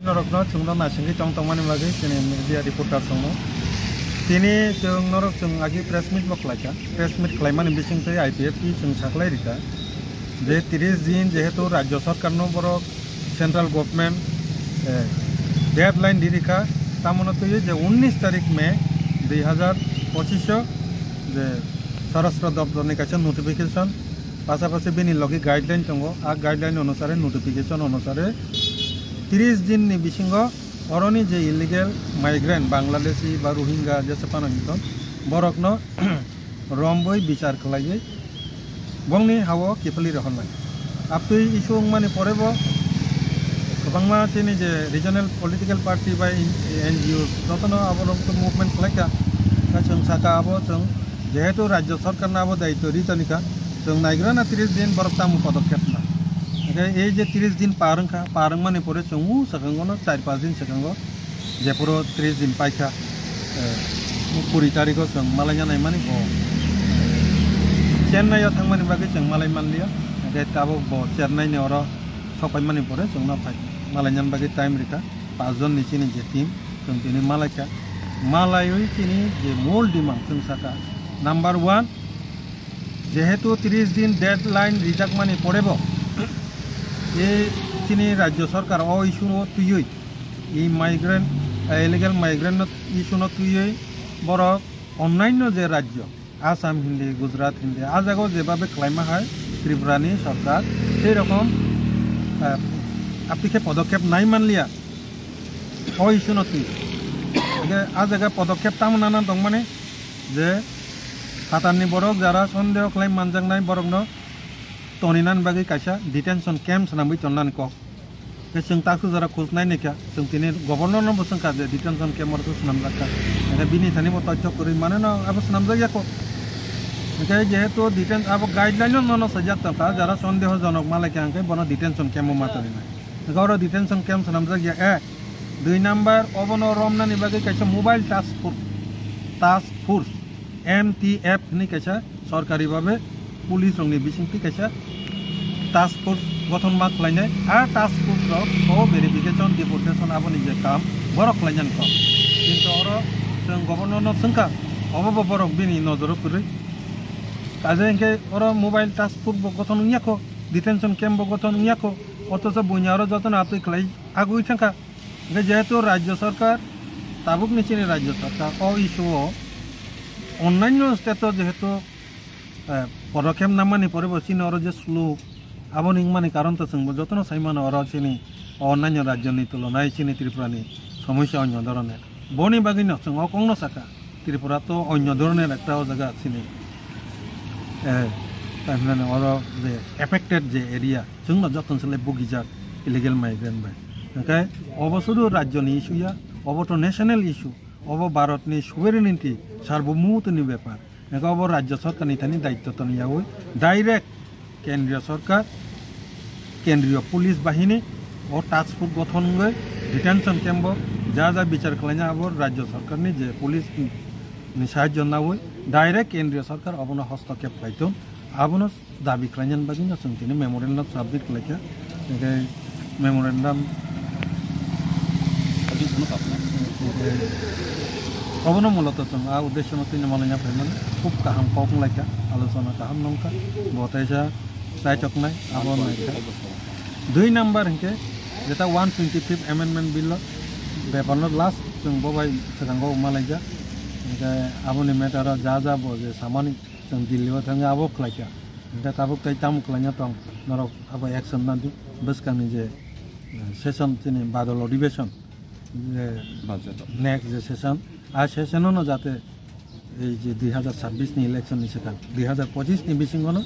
Norokno chungno nasingi tongtongmani bagi chini media reporter songno tini chung norok chung agi press meet boklaika press meet khlaimani bisingtoi IPF ki chung saklai rika je 30 din jehetu rajyo sarkar no borok central government deadline dirika tamonotoi je 19 তারিখ মে 2025 je sarastra daptor ni kache notification পাশাপাশি bini logi guideline tongo a guideline onusare notification onusare 30 दिन ni bisingo oroni je illegal migrant Bangladeshi ba Rohingya jese panangiton borokno romboi bichar khlaiye bongni hawo kipali rohonai aptui isung mani porebo kobangma tini je regional political party by NGO jotono abolong movement khlaika ka chung saka abo chung jehetu rajyo sarkar na abo daitto ritonika chung naigrana 30 दिन borok tamu podokep na এই যে 30 দিন পারং মানে পরে চঙ্গু সাকাঙ্গ না 4-5 দিন সাকাঙ্গ যে পুরো 30 দিন পাইখা 20 তারিখ চং মালাইয়া নাই মানে ও চেন্নাইয়া থাংমানি বাকি চং মালাই মানলিয়া যে তাবো ব চেন্নাই নে ওরা সবাই মানে পরে চং না পাই মালাইয়ান বাকি টাইম রিকা 5 জন নিচে যে টিম চং তিনি মালাইকা মালাইই তিনি যে মূল ডিমান্ড চং সাকা নাম্বার 1 যেহেতু 30 দিন ডেডলাইন রিজাক মানে পড়েব তিনি রাজ্য সরকার ও ইস্যু তুই এই মাইগ্রেন্ট ইলিগাল মাইগ্রেন্ট ইস্যু তুই বড় অন্যান্য যে রাজ্য আসাম হিন্দি গুজরাট হিন্দি আজ আগেও যেভাবে ক্লাইমা হয় ত্রিপুরানি সরকার সেই রকম আপনি পদক্ষেপ নাই মানলিয়া ও ইস্যু তুই আজ আগে পদক্ষেপ তামো নানা দং মানে যে হাতারনি বড় যারা সন্দেহ ক্লাইম মানজাং নাই বরং toninan bagi kaisa detention camps nambai tonnan ko ke sing taksu jara khosnai nekya sing tini governor no bosang ka detention camp or sunam rakha ene bini thani mo tachyo kori mane na abo sunam jagya ko ke jehetu detention abo guideline no sajat ta jara sondeho jonok male ke angke bono detention camp matari na goro detention camp sunam jagya 2 number obono romna ni bagi kaisa mobile task force MTF ni kaisa সরকারি ভাবে police রংনি বিসিংতি কাইসা task force গঠন মা খাইনাই আর task force ও verification deportation আবনি যে কাম বড় খাইনান ক কিন্তু ওর जों governor ন সংকা অবব বড় বিনি নজর করে কাজে এনকে ওর মোবাইল টাস্ক ফোর্স গঠন ইয়াকো ডিটেনশন ক্যাম্প গঠন ইয়াকো অথচ বইনার যতন আপনি খাই আগুই থাকা যেহেতু রাজ্য সরকার তাবুক নিচেনি রাজ্য সরকার ও ইস্যু অন্যান্য স্টেটত যেহেতু পদক্ষেপ নামানি পরে বসিনি ওর যে স্লো আবনি মানে কারণ তো সঙ্গ যতন সাইমান ওর চিনি অন্যান্য রাজ্যনি তুলনায় চিনি ত্রিপুরানি সমস্যা অন্য ধরনের বনি বাগি নসং অকংন সাকা ত্রিপুরা তো অন্য ধরনের একটা জায়গা চিনি তারপরে ওর যে এফেক্টেড যে এরিয়া जों যতন সলে বুগিজাক ইলিগেল মাইগ্রেন্ট বাই ওকে অবশুধু রাজ্যনি ইস্যুয়া অব তো ন্যাশনাল ইস্যু অব ভারতনি সুভেরেনিটি সার্বভৌমত্বনি ব্যাপার এগব রাজ্য সরকার নিথানি দায়িত্ব তো নিয়া হই ডাইরেক্ট কেন্দ্রীয় সরকার কেন্দ্রীয় পুলিশ বাহিনী ও টাস্ক ফোর্স গঠন হয়ে ডিটেনশন ক্যাম্প যা যা বিচার খাইনা আবার রাজ্য সরকার নি যে পুলিশ সাহায্য না হই ডাইরেক্ট কেন্দ্রীয় সরকার অবন হস্তক্ষেপ খাইতন আবন দাবি খাইনান বাকি না তিনি মেমোরেন্ডাম সাবমিট খাইকা মেমোরেন্ডাম অবনো মূলত উদ্দেশ্য মতো মালাইয়া ফেমান খুব কাহাম কক লাইকা আলোচনা কাহাম নৌকা বতাইসা চাইচকনাই আবার নাইকা 2 নাম্বার হিংকে যেটা 125 অ্যামেন্ডমেন্ট বিল ব্যাপার লাস্ট जों ববাই সেখাঙ্গো মালাইজা আবনি মেটার যা যাব যে সামানি जों দিল্লিও থাঙ্গে আবো খাইকা এটা তাবুক তাই তামু খাইনা তং নরক আবো অ্যাকশন নাদি বসকানি যে সেশন তিনি বাদল অধিবেশন যে নেক্সট যে সেশন আর সেশনও যাতে এই যে 2026 নি ইলেকশন নিছে 2025 নি বিসিংগনো